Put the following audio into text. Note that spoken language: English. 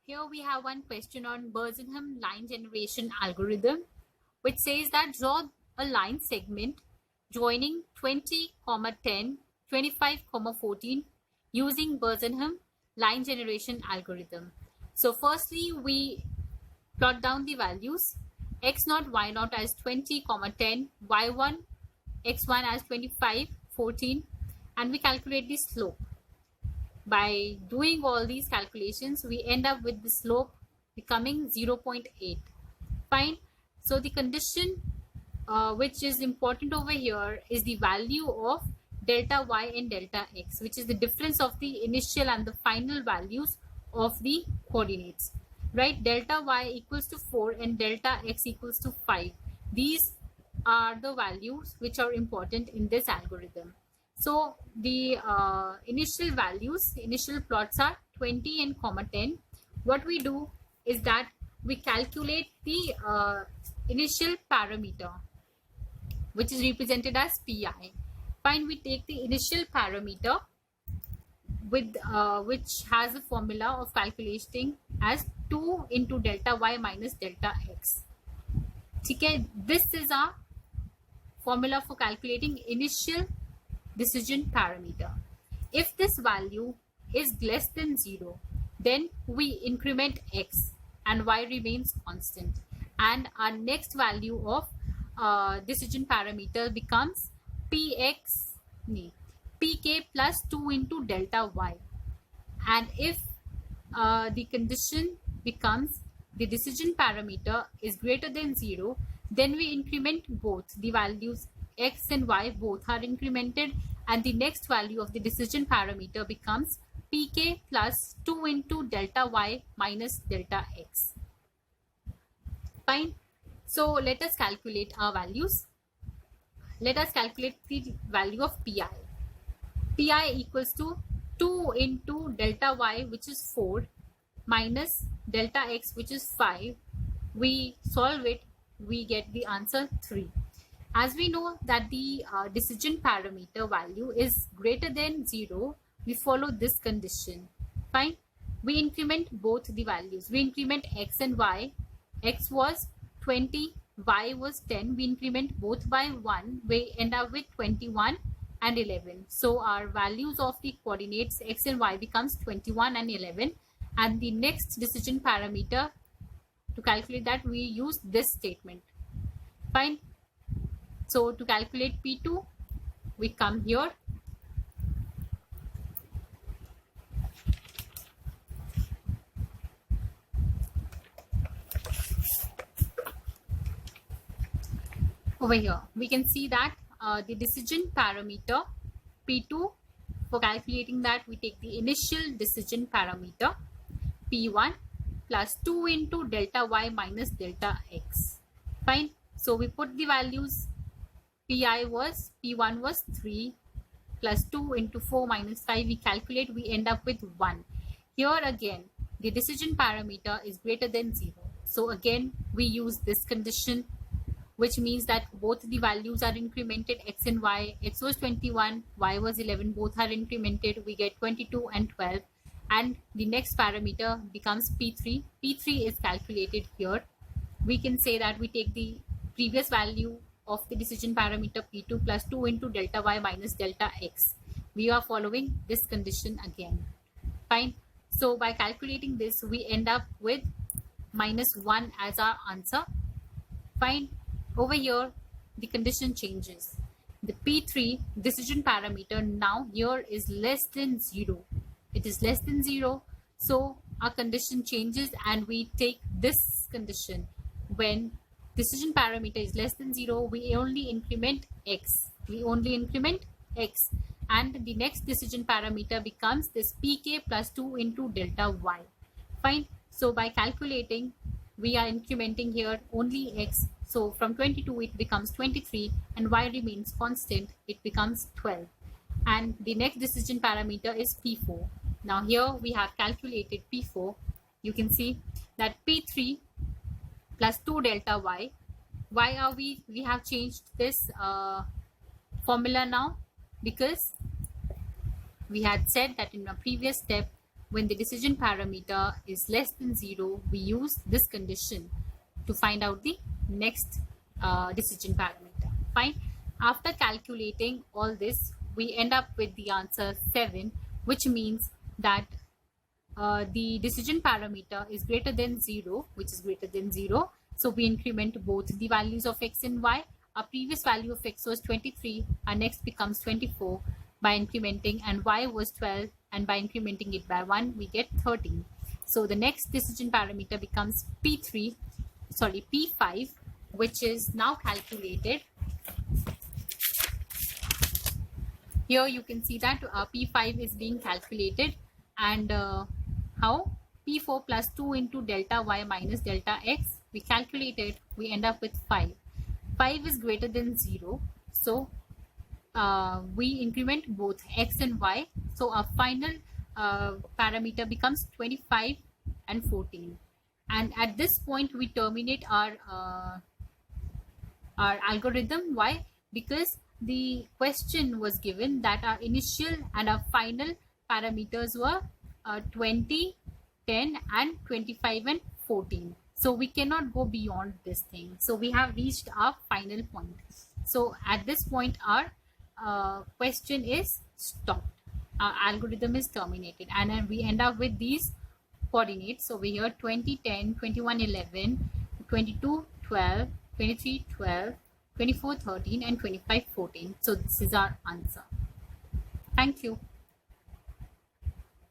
Here we have one question on Bersenham line generation algorithm, which says that draw a line segment joining 20, 10, 25, 14 using Bersenham line generation algorithm. So firstly, we plot down the values x0, y0 as 20, 10, y1, x1 as 25, 14, and we calculate the slope. By doing all these calculations, we end up with the slope becoming 0.8. Fine. So the condition which is important over here is the value of delta y and delta x, which is the difference of the initial and the final values of the coordinates. Right? Delta y equals to 4 and delta x equals to 5. These are the values which are important in this algorithm. So the initial values, initial plots are 20 and 10. What we do is that we calculate the initial parameter, which is represented as pi. Fine, we take the initial parameter with which has a formula of calculating as 2 into delta y minus delta x. Okay, this is our formula for calculating initial decision parameter. If this value is less than 0, then we increment x and y remains constant, and our next value of decision parameter becomes pk plus 2 into delta y. And if the condition becomes the decision parameter is greater than 0, then we increment both the values x and y, both are incremented, and the next value of the decision parameter becomes pk plus 2 into delta y minus delta x. Fine. So let us calculate our values. Let us calculate the value of pi. Pi equals to 2 into delta y, which is 4, minus delta x, which is 5. We solve it, we get the answer 3. As we know that the decision parameter value is greater than 0, we follow this condition. Fine. We increment both the values. We increment x and y. X was 20, y was 10. We increment both by 1. We end up with 21 and 11. So our values of the coordinates x and y becomes 21 and 11. And the next decision parameter, to calculate that, we use this statement. Fine. So to calculate P2, we come here. Over here, we can see that the decision parameter P2, for calculating that, we take the initial decision parameter P1 plus 2 into delta y minus delta x. Fine. So we put the values. P1 was 3 plus 2 into 4 minus 5. We calculate, we end up with 1. Here again, the decision parameter is greater than 0. So again, we use this condition, which means that both the values are incremented, x and y. X was 21, y was 11, both are incremented. We get 22 and 12. And the next parameter becomes P3. P3 is calculated here. We can say that we take the previous value of the decision parameter P2 plus 2 into delta y minus delta x. We are following this condition again. Fine. So by calculating this, we end up with minus 1 as our answer. Fine. Over here, the condition changes. The P3 decision parameter now here is less than 0. It is less than 0. So our condition changes and we take this condition. When decision parameter is less than 0, we only increment x. We only increment x. And the next decision parameter becomes this pk plus 2 into delta y. Fine. So by calculating, we are incrementing here only x. So from 22, it becomes 23 and y remains constant. It becomes 12. And the next decision parameter is P4. Now here we have calculated P4. You can see that P3 plus 2 delta y. Why are we have changed this formula now? Because we had said that in a previous step, when the decision parameter is less than 0, we use this condition to find out the next decision parameter. Fine. After calculating all this, we end up with the answer 7, which means that the decision parameter is greater than 0, which is greater than 0. So we increment both the values of x and y. Our previous value of x was 23, our next becomes 24 by incrementing, and y was 12, and by incrementing it by 1 we get 13. So the next decision parameter becomes P5, which is now calculated. Here you can see that P5 is being calculated, and how? P4 plus 2 into delta y minus delta x, we calculate it, we end up with 5. 5 is greater than 0, so we increment both x and y, so our final parameter becomes 25 and 14. And at this point we terminate our algorithm. Why? Because the question was given that our initial and our final parameters were 20, 10 and 25 and 14. So we cannot go beyond this thing. So we have reached our final point. So at this point our question is stopped. Our algorithm is terminated, and then we end up with these coordinates. So we have 20, 10, 21, 11, 22, 12, 23, 12, 24, 13 and 25, 14. So this is our answer. Thank you.